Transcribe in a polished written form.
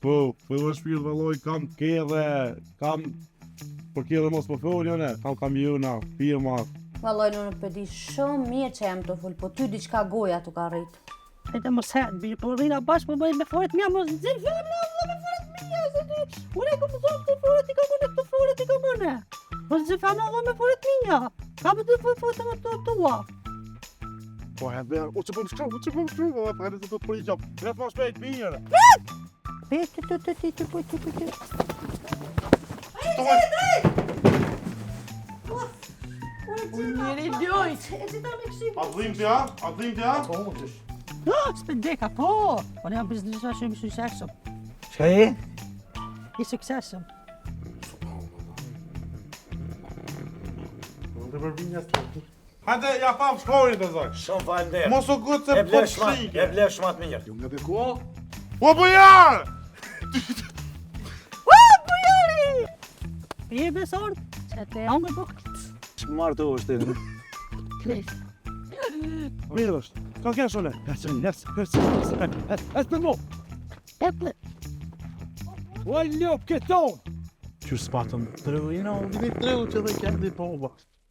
Po, më shpirë vëlloj, kam kedhe, kam... Për kedhe mos më foljone, kam kamiona, firma. Valloj, unë përdi shumë mirë që jam të full, po ty diçka goja të ka rrit. Edhe mos hetë, bërë, po rrina bashkë, po bëjnë me foret mja, mos nëzirë fërë në dhe me foret mja, se ti, unë e kom zonë të foret, i kom unë këtë foret, i kom unë. Mos nëzirë fërë në dhe me foret mja, ka për të foret në të tua. Po, edhe, u që po më shkru, edhe të të përri qapë. Vetë ma shpejt, mirë. Njëri dojt. E si ta me këshim. A dhim të ja? Po, më të shë. S'pe deka, po. Unë jam biznesua shumë i suksesshëm. Çka je? I suksesshëm. Në përbinja së hajde, ja pam shkojnë të zoj. Shumë falenderë. Mos o gutë se po shike. E blesh shmat mirë. Jo nga dhe ko? O bujar! Je besor, që te angë po. Shmarë të është e Mirë është. Ka kja shone? Es për mo. Eple. O ljop këton! Që s'patëm treu, jena u vini treu që dhe kja dhe po ba.